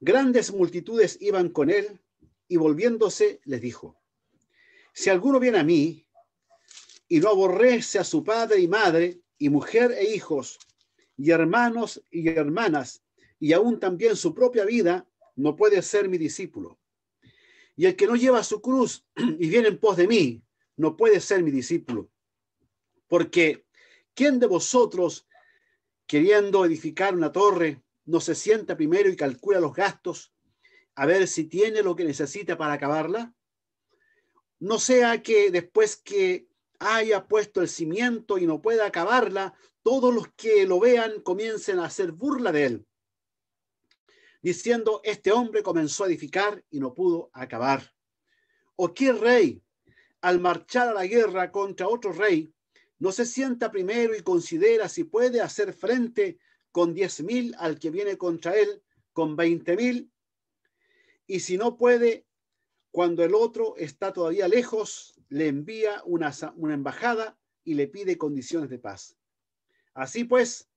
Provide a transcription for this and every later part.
Grandes multitudes iban con él y volviéndose les dijo: si alguno viene a mí y no aborrece a su padre y madre y mujer e hijos y hermanos y hermanas y aún también su propia vida, no puede ser mi discípulo. Y el que no lleva su cruz y viene en pos de mí, no puede ser mi discípulo. Porque ¿quién de vosotros, queriendo edificar una torre, no se sienta primero y calcula los gastos a ver si tiene lo que necesita para acabarla? No sea que después que haya puesto el cimiento y no pueda acabarla, todos los que lo vean comiencen a hacer burla de él, diciendo: este hombre comenzó a edificar y no pudo acabar. ¿O qué rey, al marchar a la guerra contra otro rey, no se sienta primero y considera si puede hacer frente con 10.000 al que viene contra él con 20.000? Y si no puede, cuando el otro está todavía lejos, le envía una embajada y le pide condiciones de paz. Así pues,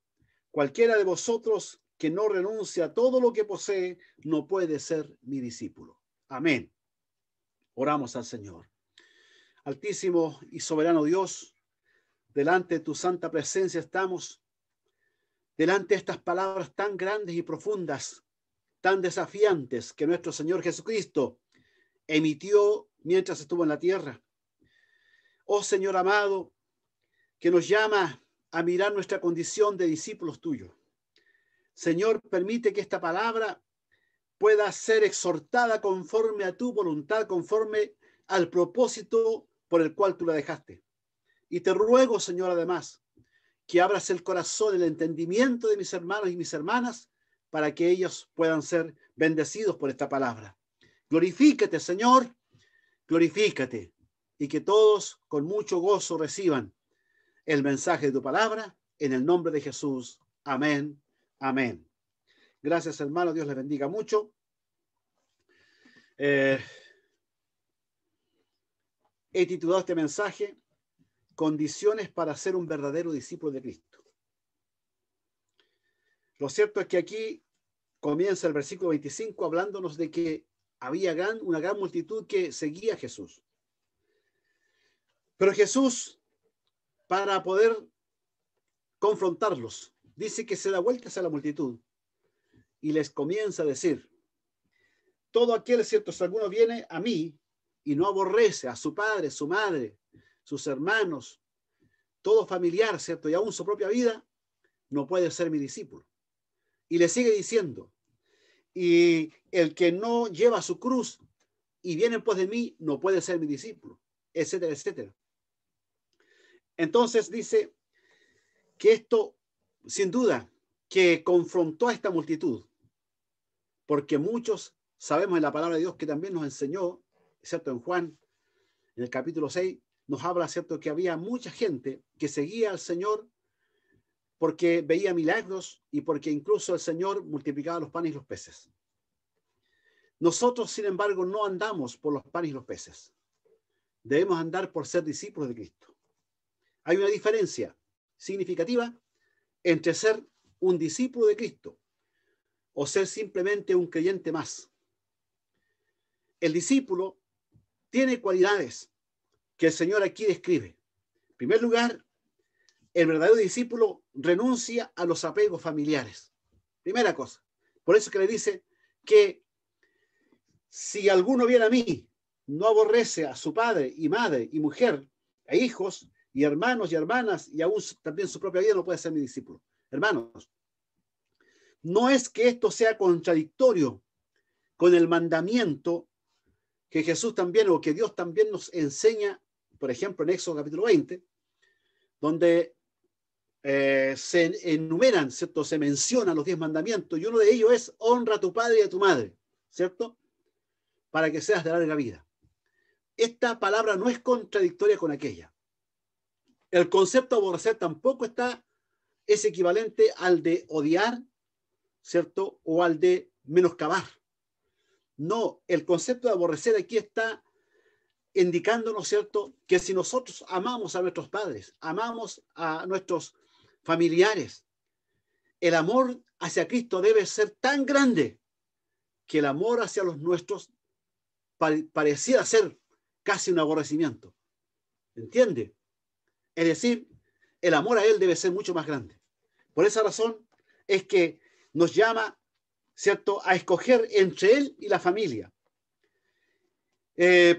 cualquiera de vosotros que no renuncie a todo lo que posee, no puede ser mi discípulo. Amén. Oramos al Señor. Altísimo y soberano Dios, delante de tu santa presencia estamos, delante de estas palabras tan grandes y profundas, tan desafiantes que nuestro Señor Jesucristo emitió mientras estuvo en la tierra. Oh Señor amado, que nos llama a mirar nuestra condición de discípulos tuyos. Señor, permite que esta palabra pueda ser exhortada conforme a tu voluntad, conforme al propósito por el cual tú la dejaste. Y te ruego, Señor, además, que abras el corazón, el entendimiento de mis hermanos y mis hermanas, para que ellos puedan ser bendecidos por esta palabra. Glorifícate, Señor, glorifícate, y que todos con mucho gozo reciban el mensaje de tu palabra, en el nombre de Jesús. Amén, amén. Gracias, hermano, Dios les bendiga mucho. He titulado este mensaje: Condiciones para ser un verdadero discípulo de Cristo. Lo cierto es que aquí comienza el versículo 25 hablándonos de que había una gran multitud que seguía a Jesús. Pero Jesús, para poder confrontarlos, dice que se da vuelta hacia la multitud y les comienza a decir: todo aquel, cierto, si alguno viene a mí y no aborrece a su padre, su madre, sus hermanos, todo familiar, cierto, y aún su propia vida, no puede ser mi discípulo. Y le sigue diciendo: y el que no lleva su cruz y viene en pos de mí, no puede ser mi discípulo, etcétera, etcétera. Entonces dice que esto, sin duda, que confrontó a esta multitud, porque muchos sabemos en la palabra de Dios que también nos enseñó, ¿cierto? En Juan, en el capítulo 6, nos habla, ¿cierto?, que había mucha gente que seguía al Señor porque veía milagros y porque incluso el Señor multiplicaba los panes y los peces. Nosotros, sin embargo, no andamos por los panes y los peces. Debemos andar por ser discípulos de Cristo. Hay una diferencia significativa entre ser un discípulo de Cristo o ser simplemente un creyente más. El discípulo tiene cualidades que el Señor aquí describe. En primer lugar, el verdadero discípulo renuncia a los apegos familiares. Primera cosa. Por eso que le dice que si alguno viene a mí, no aborrece a su padre y madre y mujer e hijos y hermanos y hermanas y aún también su propia vida, no puede ser mi discípulo. Hermanos, no es que esto sea contradictorio con el mandamiento que Jesús también o que Dios también nos enseña, por ejemplo, en Éxodo capítulo 20, donde se enumeran, ¿cierto? Se mencionan los 10 mandamientos y uno de ellos es: honra a tu padre y a tu madre, ¿cierto? Para que seas de larga vida. Esta palabra no es contradictoria con aquella. El concepto de aborrecer tampoco es equivalente al de odiar, ¿cierto? O al de menoscabar. No, el concepto de aborrecer aquí está indicándonos, ¿cierto?, que si nosotros amamos a nuestros padres, amamos a nuestros familiares, el amor hacia Cristo debe ser tan grande que el amor hacia los nuestros pareciera ser casi un aborrecimiento. ¿Entiende? Es decir, el amor a Él debe ser mucho más grande. Por esa razón es que nos llama, ¿cierto?, a escoger entre Él y la familia.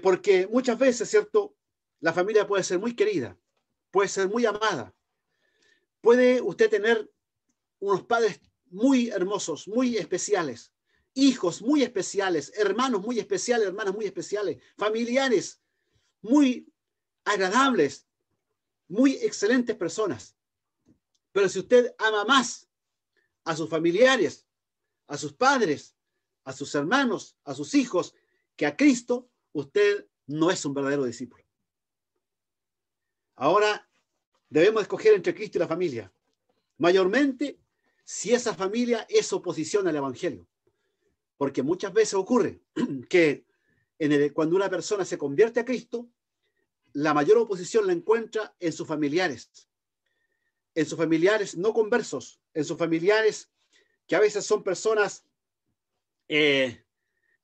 Porque muchas veces, ¿cierto?, la familia puede ser muy querida, puede ser muy amada. Puede usted tener unos padres muy hermosos, muy especiales, hijos muy especiales, hermanos muy especiales, hermanas muy especiales, familiares muy agradables, muy excelentes personas. Pero si usted ama más a sus familiares, a sus padres, a sus hermanos, a sus hijos, que a Cristo, usted no es un verdadero discípulo. Ahora debemos escoger entre Cristo y la familia. Mayormente, si esa familia es oposición al Evangelio. Porque muchas veces ocurre que cuando una persona se convierte a Cristo, la mayor oposición la encuentra en sus familiares no conversos, en sus familiares que a veces son personas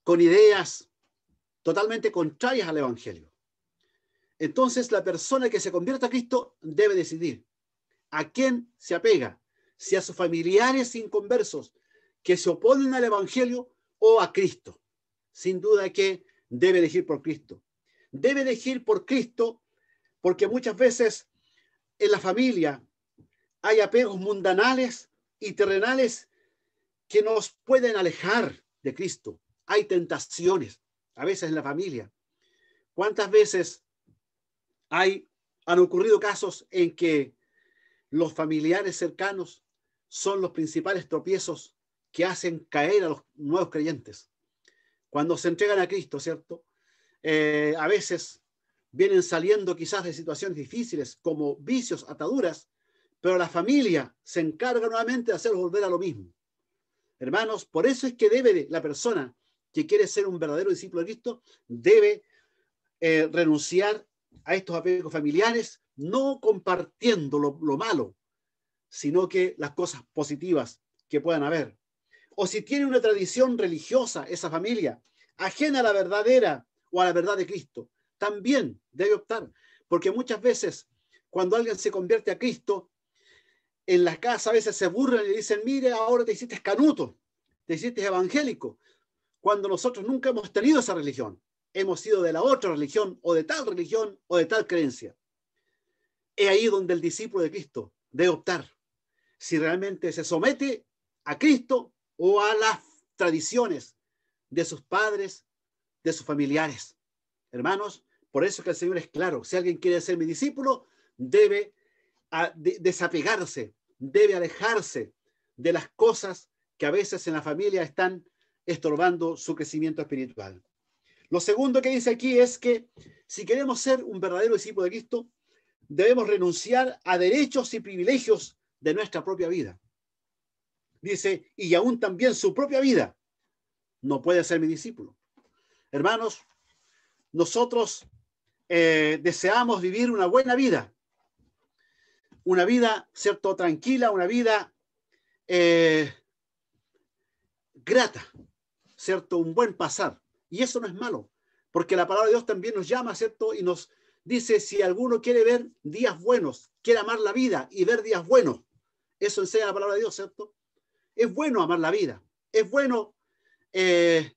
con ideas totalmente contrarias al Evangelio. Entonces, la persona que se convierte a Cristo debe decidir a quién se apega, si a sus familiares inconversos que se oponen al Evangelio o a Cristo. Sin duda que debe elegir por Cristo. Debe elegir por Cristo porque muchas veces en la familia hay apegos mundanales y terrenales que nos pueden alejar de Cristo. Hay tentaciones, a veces en la familia. ¿Cuántas veces han ocurrido casos en que los familiares cercanos son los principales tropiezos que hacen caer a los nuevos creyentes? Cuando se entregan a Cristo, ¿cierto? A veces vienen saliendo quizás de situaciones difíciles como vicios, ataduras, pero la familia se encarga nuevamente de hacer volver a lo mismo. Hermanos, por eso es que la persona que quiere ser un verdadero discípulo de Cristo debe renunciar a estos apegos familiares, no compartiendo lo malo, sino que las cosas positivas que puedan haber. O si tiene una tradición religiosa, esa familia, ajena a la verdadera o a la verdad de Cristo, también debe optar, porque muchas veces cuando alguien se convierte a Cristo, en las casas a veces se burlan y le dicen, mire, ahora te hiciste canuto, te hiciste evangélico, cuando nosotros nunca hemos tenido esa religión, hemos sido de la otra religión o de tal creencia. Es ahí donde el discípulo de Cristo debe optar si realmente se somete a Cristo o a las tradiciones de sus padres, de sus familiares. Hermanos, por eso es que el Señor es claro. Si alguien quiere ser mi discípulo, debe desapegarse, debe alejarse de las cosas que a veces en la familia están estorbando su crecimiento espiritual. Lo segundo que dice aquí es que si queremos ser un verdadero discípulo de Cristo, debemos renunciar a derechos y privilegios de nuestra propia vida. Dice, y aún también su propia vida no puede ser mi discípulo. Hermanos, nosotros deseamos vivir una buena vida, ¿cierto?, tranquila, una vida grata, ¿cierto?, un buen pasar. Y eso no es malo, porque la palabra de Dios también nos llama, ¿cierto?, y nos dice, si alguno quiere ver días buenos, quiere amar la vida y ver días buenos, eso enseña la palabra de Dios, ¿cierto? Es bueno amar la vida, es bueno querer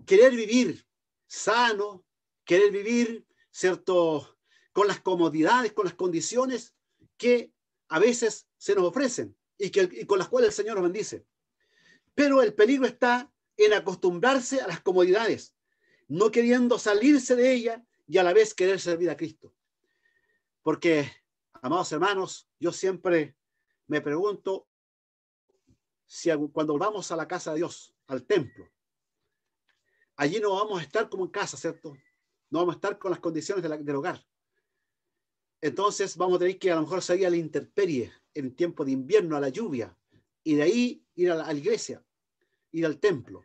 vivir sano, querer vivir, ¿cierto?, con las comodidades, con las condiciones que a veces se nos ofrecen y con las cuales el Señor nos bendice. Pero el peligro está en acostumbrarse a las comodidades, no queriendo salirse de ella y a la vez querer servir a Cristo. Porque, amados hermanos, yo siempre me pregunto si cuando vamos a la casa de Dios, al templo, allí no vamos a estar como en casa, ¿cierto? No vamos a estar con las condiciones del hogar. Entonces vamos a tener que a lo mejor salir a la intemperie en tiempo de invierno, a la lluvia, y de ahí ir a la iglesia, ir al templo.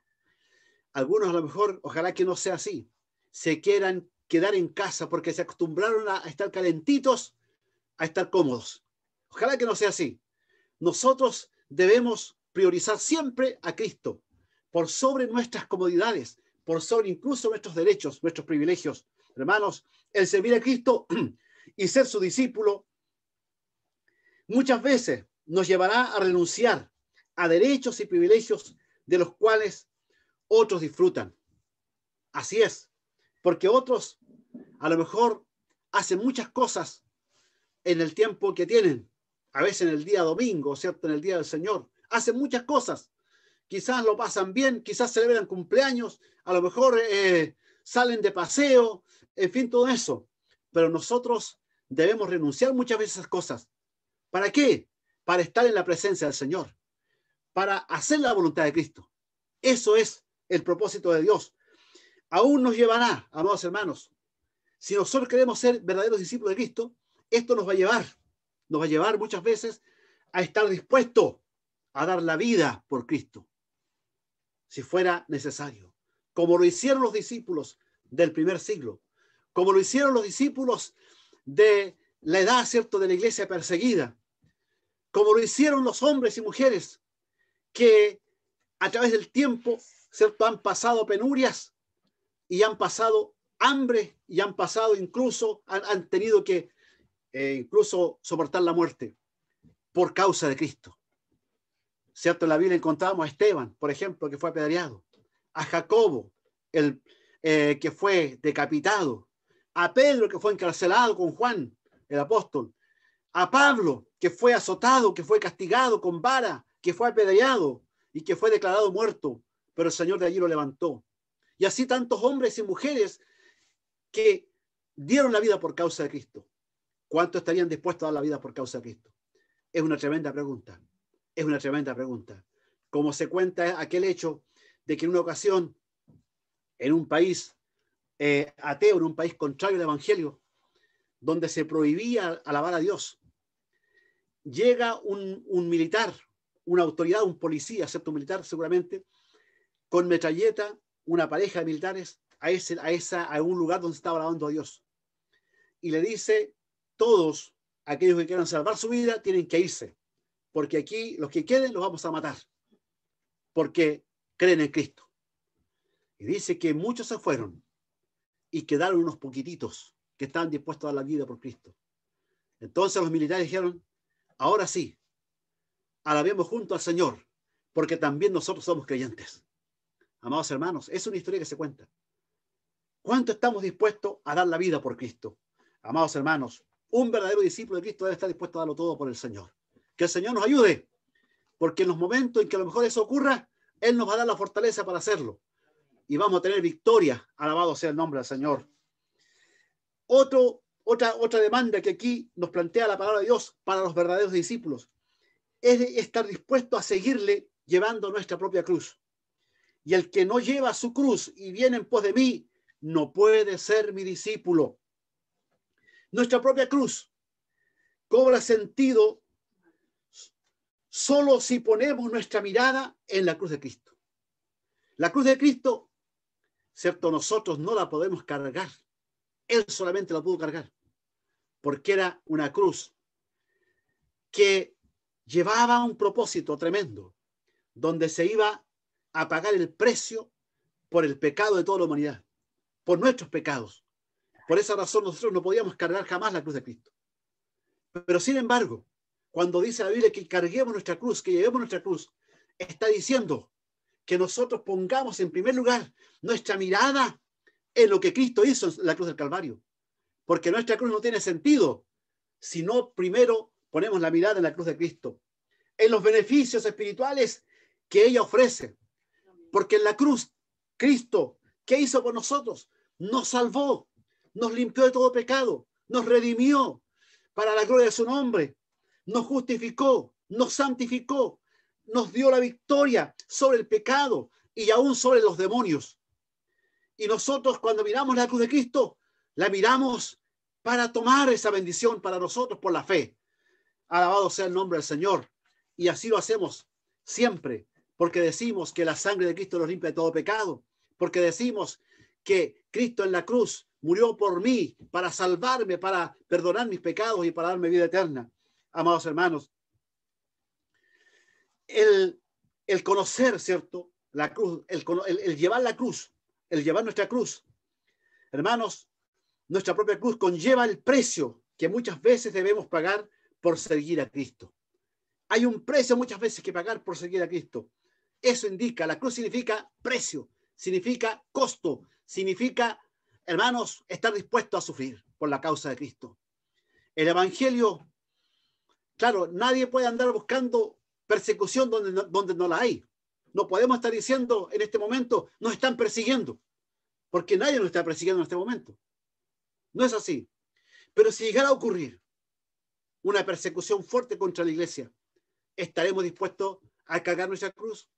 Algunos a lo mejor, ojalá que no sea así, se quieran quedar en casa porque se acostumbraron a estar calentitos, a estar cómodos. Ojalá que no sea así. Nosotros debemos priorizar siempre a Cristo, por sobre nuestras comodidades, por sobre incluso nuestros derechos, nuestros privilegios. Hermanos, el servir a Cristo y ser su discípulo muchas veces nos llevará a renunciar a derechos y privilegios de los cuales otros disfrutan. Así es, porque otros a lo mejor hacen muchas cosas en el tiempo que tienen, a veces en el día domingo, ¿cierto? En el día del Señor, hacen muchas cosas. Quizás lo pasan bien, quizás celebran cumpleaños, a lo mejor salen de paseo, en fin, todo eso. Pero nosotros debemos renunciar muchas veces a esas cosas. ¿Para qué? Para estar en la presencia del Señor, para hacer la voluntad de Cristo. Eso es el propósito de Dios. Aún nos llevará, amados hermanos, si nosotros queremos ser verdaderos discípulos de Cristo, esto nos va a llevar muchas veces a estar dispuestos a dar la vida por Cristo, si fuera necesario, como lo hicieron los discípulos del primer siglo, como lo hicieron los discípulos de la edad, ¿cierto?, de la iglesia perseguida, como lo hicieron los hombres y mujeres que a través del tiempo, ¿cierto?, han pasado penurias y han pasado hambre y han pasado incluso, han tenido que incluso soportar la muerte por causa de Cristo. ¿Cierto? En la Biblia encontramos a Esteban, por ejemplo, que fue apedreado, a Jacobo, que fue decapitado, a Pedro, que fue encarcelado con Juan, el apóstol, a Pablo, que fue azotado, que fue castigado con vara, que fue apedreado y que fue declarado muerto, pero el Señor de allí lo levantó. Y así tantos hombres y mujeres que dieron la vida por causa de Cristo. ¿Cuántos estarían dispuestos a dar la vida por causa de Cristo? Es una tremenda pregunta. Es una tremenda pregunta. Como se cuenta aquel hecho de que en una ocasión, en un país ateo, en un país contrario al Evangelio, donde se prohibía alabar a Dios, llega un militar, una autoridad, un policía, ¿cierto? Un militar seguramente, con metralleta, una pareja de militares, a un lugar donde estaba alabando a Dios. Y le dice, todos aquellos que quieran salvar su vida tienen que irse, porque aquí los que queden los vamos a matar, porque creen en Cristo. Y dice que muchos se fueron y quedaron unos poquititos que estaban dispuestos a dar la vida por Cristo. Entonces los militares dijeron, ahora sí, alabemos junto al Señor, porque también nosotros somos creyentes. Amados hermanos, es una historia que se cuenta. ¿Cuánto estamos dispuestos a dar la vida por Cristo? Amados hermanos, un verdadero discípulo de Cristo debe estar dispuesto a darlo todo por el Señor. Que el Señor nos ayude, porque en los momentos en que a lo mejor eso ocurra, Él nos va a dar la fortaleza para hacerlo. Y vamos a tener victoria. Alabado sea el nombre del Señor. Otra demanda que aquí nos plantea la palabra de Dios para los verdaderos discípulos es de estar dispuesto a seguirle llevando nuestra propia cruz. Y el que no lleva su cruz y viene en pos de mí, no puede ser mi discípulo. Nuestra propia cruz cobra sentido solo si ponemos nuestra mirada en la cruz de Cristo. La cruz de Cristo, ¿cierto? Nosotros no la podemos cargar. Él solamente la pudo cargar, porque era una cruz que llevaba un propósito tremendo, donde se iba a pagar el precio por el pecado de toda la humanidad, por nuestros pecados. Por esa razón nosotros no podíamos cargar jamás la cruz de Cristo. Pero sin embargo, cuando dice la Biblia que carguemos nuestra cruz, que llevemos nuestra cruz, está diciendo que nosotros pongamos en primer lugar nuestra mirada en lo que Cristo hizo en la cruz del Calvario. Porque nuestra cruz no tiene sentido si no primero ponemos la mirada en la cruz de Cristo, en los beneficios espirituales que ella ofrece. Porque en la cruz, Cristo, ¿qué hizo por nosotros? Nos salvó, nos limpió de todo pecado, nos redimió para la gloria de su nombre, nos justificó, nos santificó, nos dio la victoria sobre el pecado y aún sobre los demonios. Y nosotros cuando miramos la cruz de Cristo, la miramos para tomar esa bendición para nosotros por la fe. Alabado sea el nombre del Señor. Y así lo hacemos siempre, porque decimos que la sangre de Cristo nos limpia de todo pecado, porque decimos que Cristo en la cruz murió por mí para salvarme, para perdonar mis pecados y para darme vida eterna. Amados hermanos, el conocer, ¿cierto?, la cruz, el llevar la cruz, el llevar nuestra cruz. Hermanos, nuestra propia cruz conlleva el precio que muchas veces debemos pagar por seguir a Cristo. Hay un precio muchas veces que pagar por seguir a Cristo. Eso indica, la cruz significa precio, significa costo, significa, hermanos, estar dispuesto a sufrir por la causa de Cristo. El Evangelio, claro, nadie puede andar buscando persecución donde no la hay. No podemos estar diciendo en este momento, nos están persiguiendo, porque nadie nos está persiguiendo en este momento. No es así. Pero si llegara a ocurrir una persecución fuerte contra la iglesia, ¿estaremos dispuestos a cargar nuestra cruz?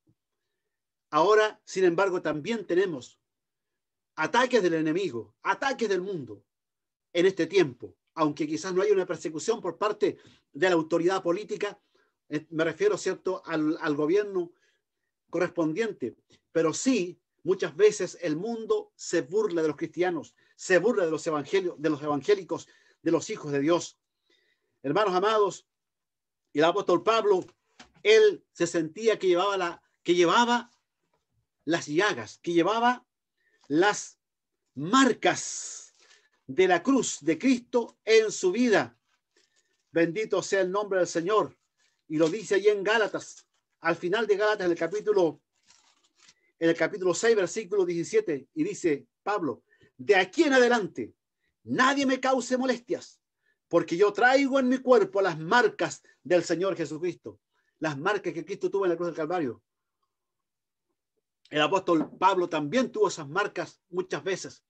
Ahora, sin embargo, también tenemos ataques del enemigo, ataques del mundo en este tiempo, aunque quizás no haya una persecución por parte de la autoridad política, me refiero, ¿cierto?, al gobierno correspondiente, pero sí, muchas veces el mundo se burla de los cristianos, se burla de los evangélicos, de los hijos de Dios. Hermanos amados, el apóstol Pablo, él se sentía que llevaba las llagas, que llevaba las marcas de la cruz de Cristo en su vida. Bendito sea el nombre del Señor. Y lo dice allí en Gálatas, al final de Gálatas, en el capítulo 6, versículo 17, y dice Pablo, de aquí en adelante, nadie me cause molestias, porque yo traigo en mi cuerpo las marcas del Señor Jesucristo, las marcas que Cristo tuvo en la cruz del Calvario. El apóstol Pablo también tuvo esas marcas muchas veces,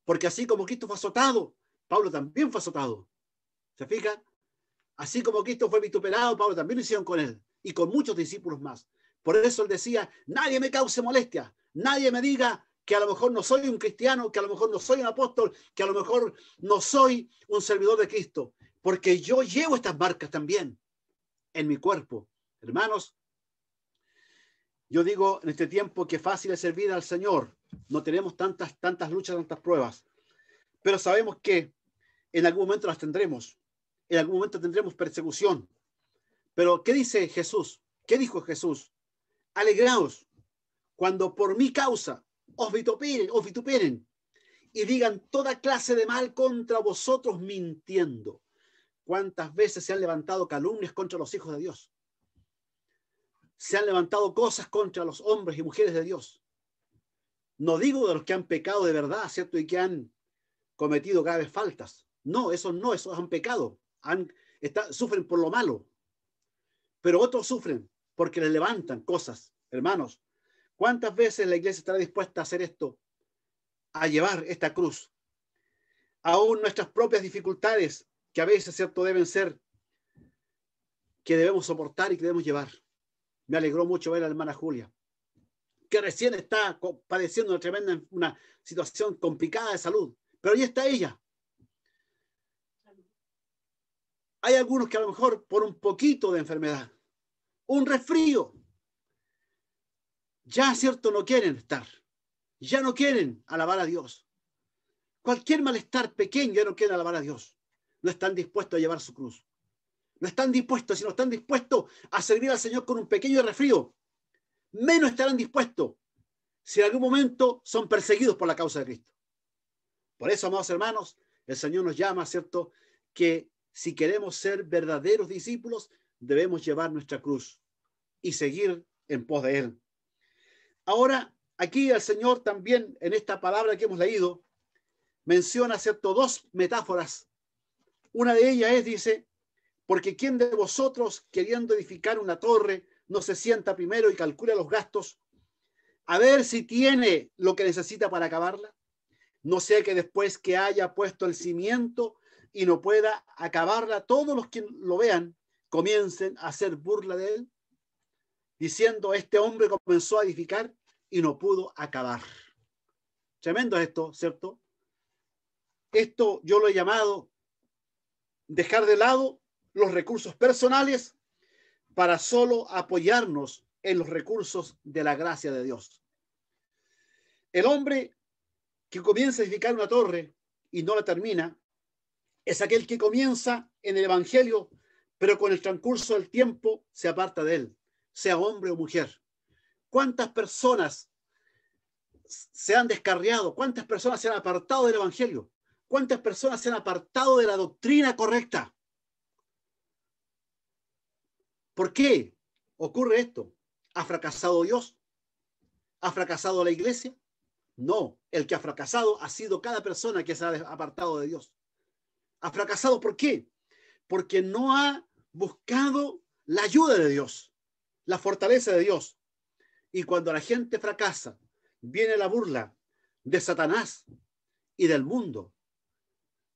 porque así como Cristo fue azotado, Pablo también fue azotado. ¿Se fija? Así como Cristo fue vituperado, Pablo también lo hicieron con él y con muchos discípulos más. Por eso él decía, nadie me cause molestia, nadie me diga que a lo mejor no soy un cristiano, que a lo mejor no soy un apóstol, que a lo mejor no soy un servidor de Cristo, porque yo llevo estas marcas también en mi cuerpo. Hermanos, yo digo en este tiempo que fácil es servir al Señor. No tenemos tantas luchas, tantas pruebas, pero sabemos que en algún momento las tendremos. En algún momento tendremos persecución. Pero ¿qué dice Jesús? ¿Qué dijo Jesús? Alegraos cuando por mi causa os vituperen y digan toda clase de mal contra vosotros mintiendo. ¿Cuántas veces se han levantado calumnias contra los hijos de Dios? Se han levantado cosas contra los hombres y mujeres de Dios. No digo de los que han pecado de verdad, ¿cierto? Y que han cometido graves faltas. No, esos han pecado. Sufren por lo malo. Pero otros sufren porque les levantan cosas. Hermanos, ¿cuántas veces la iglesia estará dispuesta a hacer esto? A llevar esta cruz. Aún nuestras propias dificultades, que a veces, ¿cierto?, deben ser, que debemos soportar y que debemos llevar. Me alegró mucho ver a la hermana Julia, que recién está padeciendo una situación complicada de salud, pero ahí está ella. Hay algunos que a lo mejor por un poquito de enfermedad, un resfrío, ya, ¿cierto?, no quieren estar, ya no quieren alabar a Dios. Cualquier malestar pequeño ya no quieren alabar a Dios. No están dispuestos a llevar su cruz. No están dispuestos, sino están dispuestos a servir al Señor con un pequeño resfrío. Menos estarán dispuestos si en algún momento son perseguidos por la causa de Cristo. Por eso, amados hermanos, el Señor nos llama, ¿cierto?, que si queremos ser verdaderos discípulos, debemos llevar nuestra cruz y seguir en pos de Él. Ahora, aquí el Señor también, en esta palabra que hemos leído, menciona, ¿cierto?, dos metáforas. Una de ellas dice, porque ¿quién de vosotros, queriendo edificar una torre, no se sienta primero y calcula los gastos, a ver si tiene lo que necesita para acabarla? No sea que después que haya puesto el cimiento y no pueda acabarla, todos los que lo vean comiencen a hacer burla de él, diciendo, este hombre comenzó a edificar y no pudo acabar. Tremendo esto, ¿cierto? Esto yo lo he llamado dejar de lado los recursos personales para solo apoyarnos en los recursos de la gracia de Dios. El hombre que comienza a edificar una torre y no la termina es aquel que comienza en el Evangelio, pero con el transcurso del tiempo se aparta de él, sea hombre o mujer. ¿Cuántas personas se han descarriado? ¿Cuántas personas se han apartado del evangelio? ¿Cuántas personas se han apartado de la doctrina correcta? ¿Por qué ocurre esto? ¿Ha fracasado Dios? ¿Ha fracasado la iglesia? No, el que ha fracasado ha sido cada persona que se ha apartado de Dios. ¿Ha fracasado por qué? Porque no ha buscado la ayuda de Dios, la fortaleza de Dios. Y cuando la gente fracasa, viene la burla de Satanás y del mundo,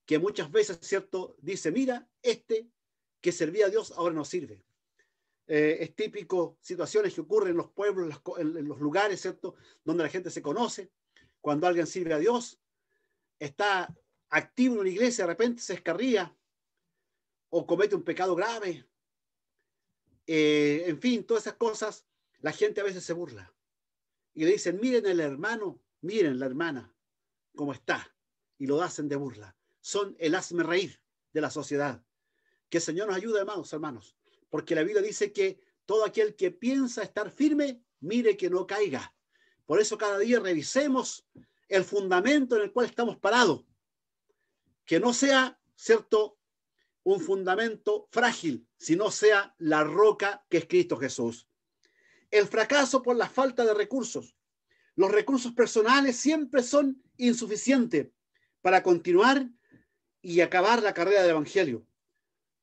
que muchas veces, ¿cierto?, dice, mira, este que servía a Dios ahora no sirve. Es típico situaciones que ocurren en los pueblos, en los lugares, ¿cierto?, donde la gente se conoce. Cuando alguien sirve a Dios, está activo en una iglesia, de repente se descarría o comete un pecado grave. En fin, todas esas cosas, la gente a veces se burla. Y le dicen, miren el hermano, miren la hermana, cómo está. Y lo hacen de burla. Son el hazme reír de la sociedad. Que el Señor nos ayude, hermanos. Porque la Biblia dice que todo aquel que piensa estar firme, mire que no caiga. Por eso cada día revisemos el fundamento en el cual estamos parados. Que no sea, ¿cierto?, un fundamento frágil, sino sea la roca que es Cristo Jesús. El fracaso por la falta de recursos. Los recursos personales siempre son insuficientes para continuar y acabar la carrera del evangelio.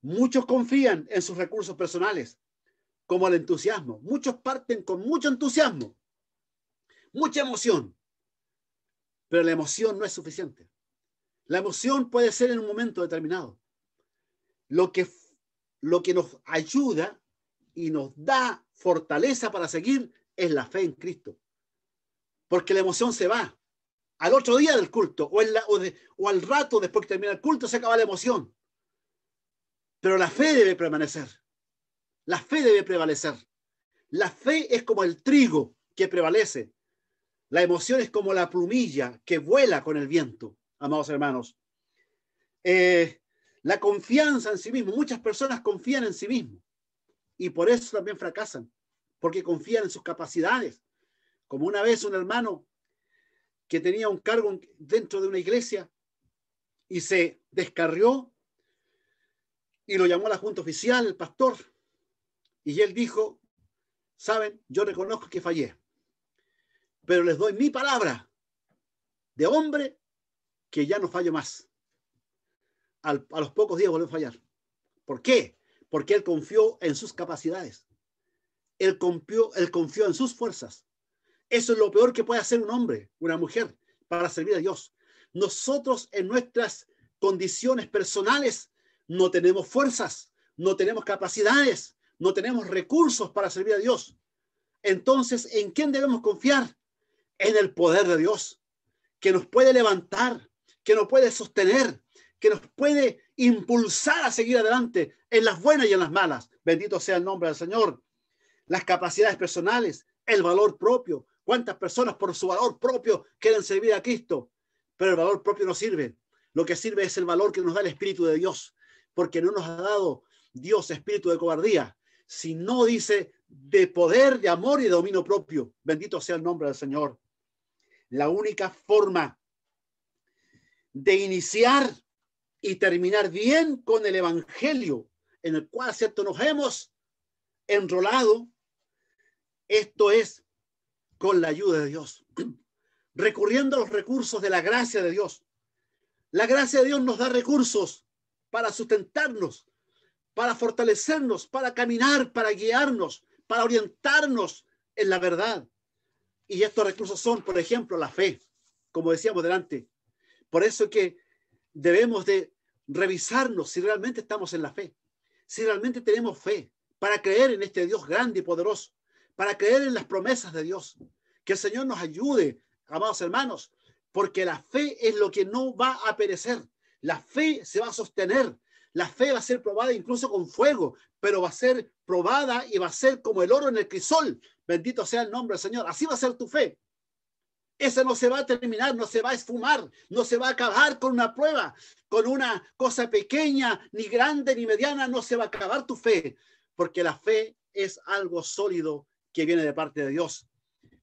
Muchos confían en sus recursos personales, como el entusiasmo. Muchos parten con mucho entusiasmo, mucha emoción, pero la emoción no es suficiente. La emoción puede ser en un momento determinado. Lo que nos ayuda y nos da fortaleza para seguir es la fe en Cristo. Porque la emoción se va. Al otro día del culto o al rato después que termina el culto se acaba la emoción. Pero la fe debe permanecer. La fe debe prevalecer. La fe es como el trigo que prevalece. La emoción es como la plumilla que vuela con el viento, amados hermanos. La confianza en sí mismo. Muchas personas confían en sí mismos y por eso también fracasan, porque confían en sus capacidades. Como una vez un hermano que tenía un cargo dentro de una iglesia y se descarrió y lo llamó a la junta oficial, el pastor, y él dijo, saben, yo reconozco que fallé, pero les doy mi palabra de hombre que ya no fallo más. A los pocos días volvió a fallar. ¿Por qué? Porque él confió en sus capacidades. Él confió en sus fuerzas. Eso es lo peor que puede hacer un hombre, una mujer, para servir a Dios. Nosotros en nuestras condiciones personales no tenemos fuerzas, no tenemos capacidades, no tenemos recursos para servir a Dios. Entonces, ¿en quién debemos confiar? En el poder de Dios, que nos puede levantar, que nos puede sostener, que nos puede impulsar a seguir adelante en las buenas y en las malas. Bendito sea el nombre del Señor. Las capacidades personales, el valor propio. ¿Cuántas personas por su valor propio quieren servir a Cristo? Pero el valor propio no sirve. Lo que sirve es el valor que nos da el Espíritu de Dios, porque no nos ha dado Dios espíritu de cobardía, sino dice de poder, de amor y de dominio propio. Bendito sea el nombre del Señor. La única forma de iniciar y terminar bien con el evangelio en el cual, ¿cierto?, nos hemos enrolado, esto es con la ayuda de Dios, recurriendo a los recursos de la gracia de Dios. La gracia de Dios nos da recursos para sustentarnos, para fortalecernos, para caminar, para guiarnos, para orientarnos en la verdad. Y estos recursos son, por ejemplo, la fe, como decíamos delante. Por eso es que debemos de revisarnos si realmente estamos en la fe, si realmente tenemos fe para creer en este Dios grande y poderoso, para creer en las promesas de Dios. Que el Señor nos ayude, amados hermanos, porque la fe es lo que no va a perecer. La fe se va a sostener. La fe va a ser probada incluso con fuego, pero va a ser probada y va a ser como el oro en el crisol. Bendito sea el nombre del Señor. Así va a ser tu fe. Esa no se va a terminar, no se va a esfumar, no se va a acabar con una prueba, con una cosa pequeña, ni grande, ni mediana, no se va a acabar tu fe, porque la fe es algo sólido que viene de parte de Dios.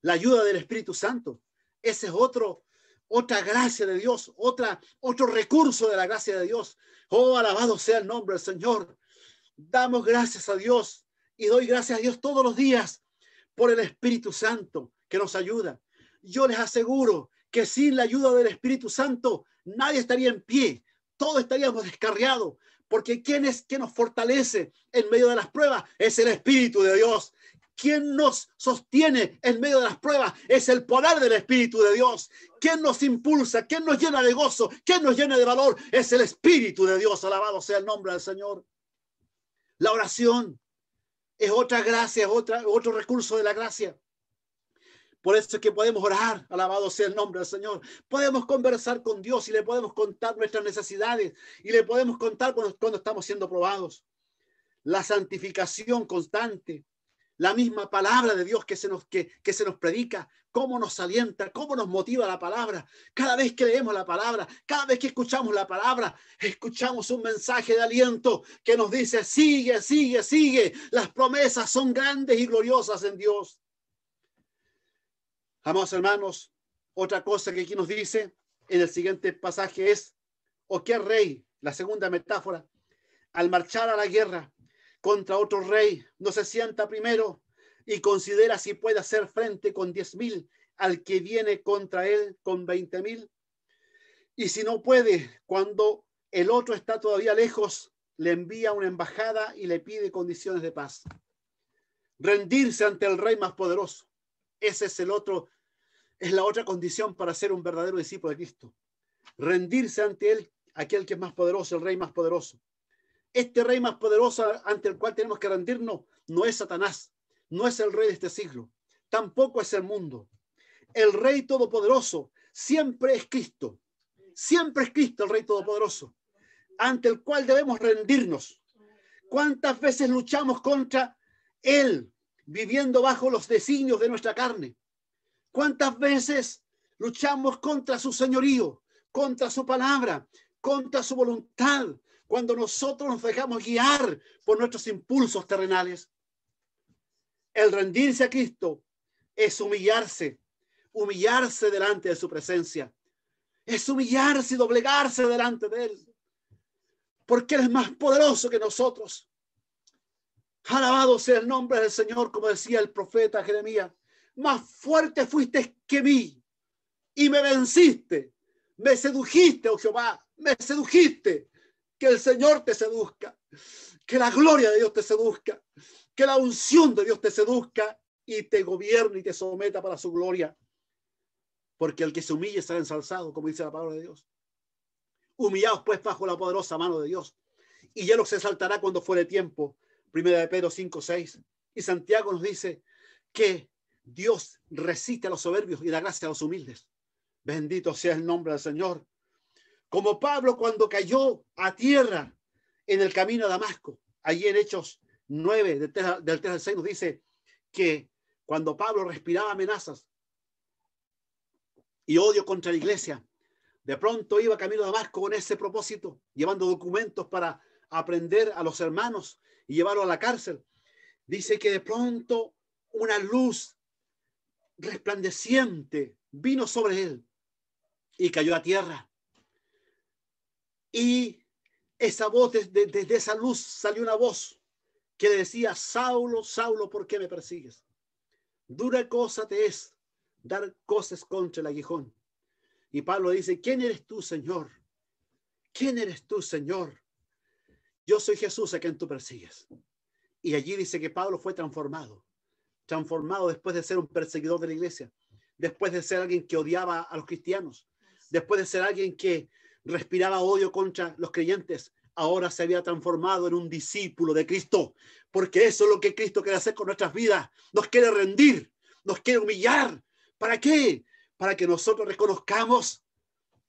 la ayuda del Espíritu Santo. Ese es otra gracia de Dios, otro recurso de la gracia de Dios. Oh, alabado sea el nombre del Señor. Damos gracias a Dios y doy gracias a Dios todos los días por el Espíritu Santo que nos ayuda. Yo les aseguro que sin la ayuda del Espíritu Santo nadie estaría en pie, todos estaríamos descarriados, porque ¿quién es que nos fortalece en medio de las pruebas? Es el Espíritu de Dios. ¿Quién nos sostiene en medio de las pruebas? Es el poder del Espíritu de Dios. ¿Quién nos impulsa? ¿Quién nos llena de gozo? ¿Quién nos llena de valor? Es el Espíritu de Dios. Alabado sea el nombre del Señor. La oración es otra gracia, otro recurso de la gracia. Por eso es que podemos orar, alabado sea el nombre del Señor. Podemos conversar con Dios y le podemos contar nuestras necesidades y le podemos contar cuando estamos siendo probados. La santificación constante, la misma palabra de Dios que se nos predica, cómo nos alienta, cómo nos motiva la palabra. Cada vez que leemos la palabra, cada vez que escuchamos la palabra, escuchamos un mensaje de aliento que nos dice, sigue, sigue, sigue. Las promesas son grandes y gloriosas en Dios. Amados hermanos, otra cosa que aquí nos dice en el siguiente pasaje es, ¿o qué rey? La segunda metáfora, al marchar a la guerra contra otro rey, no se sienta primero y considera si puede hacer frente con 10,000 al que viene contra él con 20,000. Y si no puede, cuando el otro está todavía lejos, le envía una embajada y le pide condiciones de paz. Rendirse ante el rey más poderoso. Ese es la otra condición para ser un verdadero discípulo de Cristo. Rendirse ante él, aquel que es más poderoso, el rey más poderoso. Este rey más poderoso ante el cual tenemos que rendirnos no es Satanás, no es el rey de este siglo, tampoco es el mundo. El rey todopoderoso siempre es Cristo. Siempre es Cristo el rey todopoderoso, ante el cual debemos rendirnos. ¿Cuántas veces luchamos contra él, viviendo bajo los designios de nuestra carne? ¿Cuántas veces luchamos contra su señorío, contra su palabra, contra su voluntad, cuando nosotros nos dejamos guiar por nuestros impulsos terrenales? El rendirse a Cristo es humillarse delante de su presencia. Es humillarse y doblegarse delante de él, porque él es más poderoso que nosotros. Alabado sea el nombre del Señor, como decía el profeta Jeremías. Más fuerte fuiste que mí y me venciste. Me sedujiste, oh Jehová, me sedujiste. Que el Señor te seduzca, que la gloria de Dios te seduzca, que la unción de Dios te seduzca y te gobierne y te someta para su gloria. Porque el que se humille será ensalzado, como dice la palabra de Dios. Humillaos pues bajo la poderosa mano de Dios, y ya no se exaltará cuando fuere tiempo. 1 de Pedro 5:6. Y Santiago nos dice que Dios resiste a los soberbios y da gracia a los humildes. Bendito sea el nombre del Señor. Como Pablo cuando cayó a tierra en el camino a Damasco, allí en Hechos 9, del 3 al 6, nos dice que cuando Pablo respiraba amenazas y odio contra la iglesia, de pronto iba camino a Damasco con ese propósito, llevando documentos para aprender a los hermanos y llevarlo a la cárcel. Dice que de pronto una luz resplandeciente vino sobre él y cayó a tierra. Y esa voz, desde esa luz salió una voz que le decía: Saulo, Saulo, ¿por qué me persigues? Dura cosa te es dar cosas contra el aguijón. Y Pablo dice: ¿quién eres tú, Señor? ¿Quién eres tú, Señor? Yo soy Jesús a quien tú persigues. Y allí dice que Pablo fue transformado después de ser un perseguidor de la iglesia, después de ser alguien que odiaba a los cristianos, después de ser alguien que respiraba odio contra los creyentes. Ahora se había transformado en un discípulo de Cristo, porque eso es lo que Cristo quiere hacer con nuestras vidas. Nos quiere rendir, nos quiere humillar. ¿Para qué? Para que nosotros reconozcamos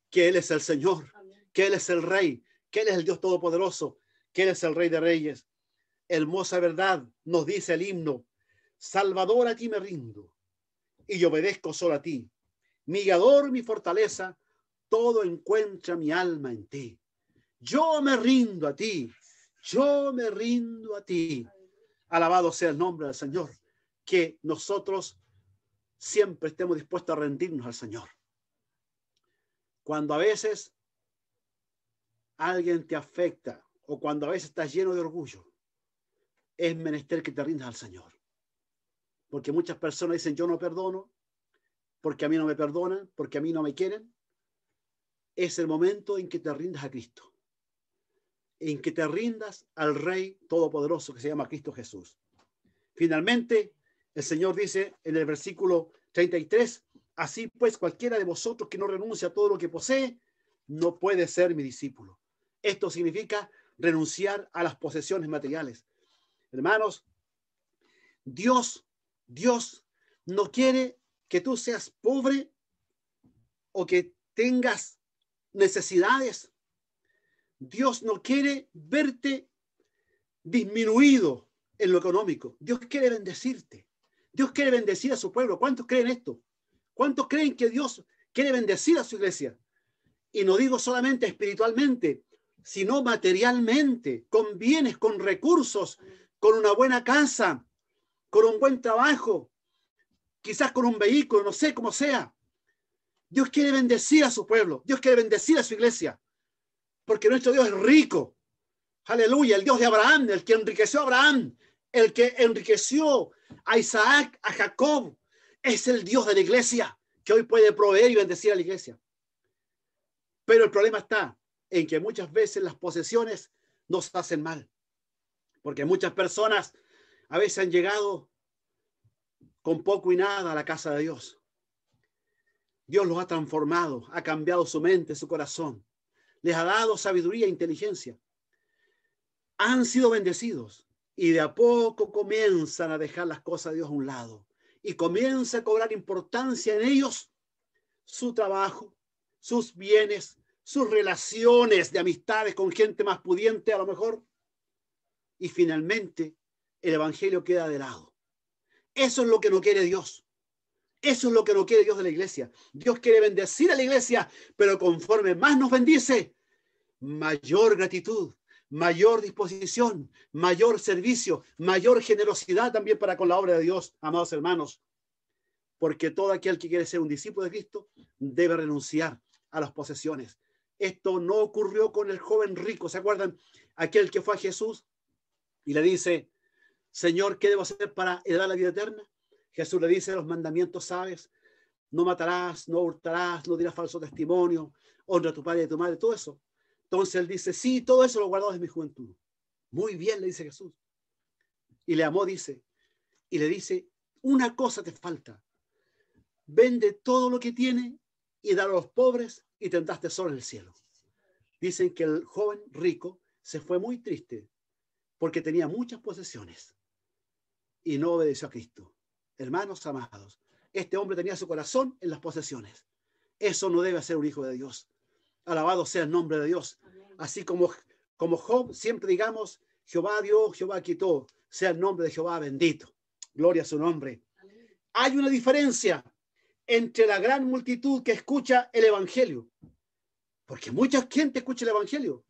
que Él es el Señor, que Él es el Rey, que Él es el Dios Todopoderoso, que Él es el Rey de Reyes. Hermosa verdad nos dice el himno: Salvador, a ti me rindo y yo obedezco solo a ti. Mi guiador, mi fortaleza, todo encuentra mi alma en ti. Yo me rindo a ti, yo me rindo a ti. Alabado sea el nombre del Señor. Que nosotros siempre estemos dispuestos a rendirnos al Señor. Cuando a veces alguien te afecta o cuando a veces estás lleno de orgullo, es menester que te rindas al Señor. Porque muchas personas dicen, yo no perdono, porque a mí no me perdonan, porque a mí no me quieren. Es el momento en que te rindas a Cristo, en que te rindas al Rey Todopoderoso que se llama Cristo Jesús. Finalmente, el Señor dice en el versículo 33, así pues cualquiera de vosotros que no renuncie a todo lo que posee, no puede ser mi discípulo. Esto significa renunciar a las posesiones materiales. Hermanos, Dios no quiere que tú seas pobre o que tengas necesidades. Dios no quiere verte disminuido en lo económico. Dios quiere bendecirte. Dios quiere bendecir a su pueblo. ¿Cuántos creen esto? ¿Cuántos creen que Dios quiere bendecir a su iglesia? Y no digo solamente espiritualmente, sino materialmente, con bienes, con recursos, con una buena casa, con un buen trabajo, quizás con un vehículo, no sé cómo sea. Dios quiere bendecir a su pueblo. Dios quiere bendecir a su iglesia. Porque nuestro Dios es rico. Aleluya, el Dios de Abraham, el que enriqueció a Abraham, el que enriqueció a Isaac, a Jacob, es el Dios de la iglesia, que hoy puede proveer y bendecir a la iglesia. Pero el problema está en que muchas veces las posesiones nos hacen mal. Porque muchas personas a veces han llegado con poco y nada a la casa de Dios. Dios los ha transformado, ha cambiado su mente, su corazón. Les ha dado sabiduría e inteligencia. Han sido bendecidos y de a poco comienzan a dejar las cosas de Dios a un lado y comienza a cobrar importancia en ellos su trabajo, sus bienes, sus relaciones de amistades con gente más pudiente a lo mejor, y finalmente el evangelio queda de lado. Eso es lo que no quiere Dios. Eso es lo que no quiere Dios de la iglesia. Dios quiere bendecir a la iglesia, pero conforme más nos bendice, mayor gratitud, mayor disposición, mayor servicio, mayor generosidad también para con la obra de Dios, amados hermanos. Porque todo aquel que quiere ser un discípulo de Cristo debe renunciar a las posesiones. Esto no ocurrió con el joven rico. ¿Se acuerdan? Aquel que fue a Jesús y le dice, Señor, ¿qué debo hacer para heredar la vida eterna? Jesús le dice, los mandamientos sabes, no matarás, no hurtarás, no dirás falso testimonio, honra a tu padre y a tu madre, todo eso. Entonces él dice, sí, todo eso lo he guardado desde mi juventud. Muy bien, le dice Jesús. Y le amó, dice, y le dice, una cosa te falta. Vende todo lo que tiene y dalo a los pobres y tendrás tesoro en el cielo. Dicen que el joven rico se fue muy triste porque tenía muchas posesiones y no obedeció a Cristo. Hermanos amados, este hombre tenía su corazón en las posesiones. Eso no debe ser un hijo de Dios. Alabado sea el nombre de Dios. Así como Job, siempre digamos, Jehová dio, Jehová quitó. Sea el nombre de Jehová bendito. Gloria a su nombre. Hay una diferencia entre la gran multitud que escucha el evangelio. Porque mucha gente escucha el evangelio.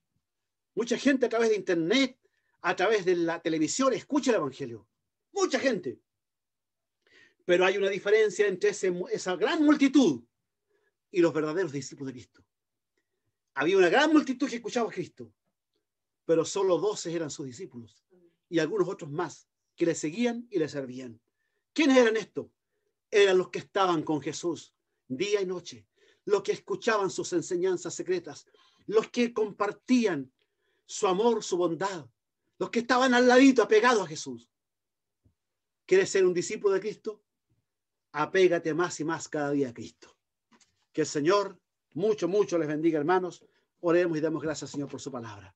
Mucha gente a través de internet, a través de la televisión, escucha el evangelio. Mucha gente. Pero hay una diferencia entre esa gran multitud y los verdaderos discípulos de Cristo. Había una gran multitud que escuchaba a Cristo, pero solo 12 eran sus discípulos y algunos otros más que le seguían y le servían. ¿Quiénes eran estos? Eran los que estaban con Jesús día y noche, los que escuchaban sus enseñanzas secretas, los que compartían su amor, su bondad, los que estaban al ladito, apegados a Jesús. ¿Quieres ser un discípulo de Cristo? Apégate más y más cada día a Cristo. Que el Señor mucho les bendiga, hermanos. Oremos y damos gracias, Señor, por su palabra.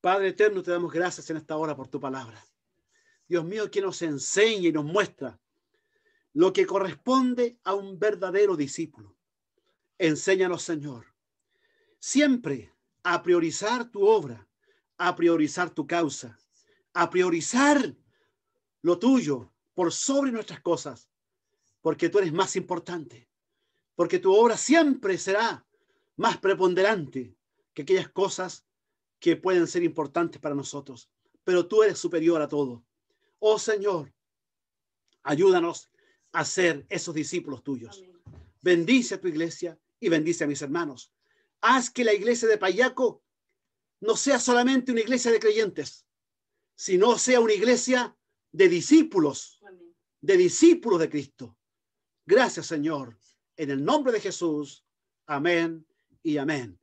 Padre eterno, te damos gracias en esta hora por tu palabra. Dios mío, que nos enseñe y nos muestra lo que corresponde a un verdadero discípulo. Enséñanos, Señor, siempre a priorizar tu obra, a priorizar tu causa, a priorizar lo tuyo por sobre nuestras cosas, porque tú eres más importante, porque tu obra siempre será más preponderante que aquellas cosas que pueden ser importantes para nosotros, pero tú eres superior a todo. Oh Señor, Ayúdanos a ser esos discípulos tuyos. Amén. Bendice a tu iglesia y bendice a mis hermanos. Haz que la iglesia de Payaco no sea solamente una iglesia de creyentes, sino sea una iglesia de discípulos, Amén. de discípulos de Cristo. Gracias, Señor. En el nombre de Jesús. Amén y amén.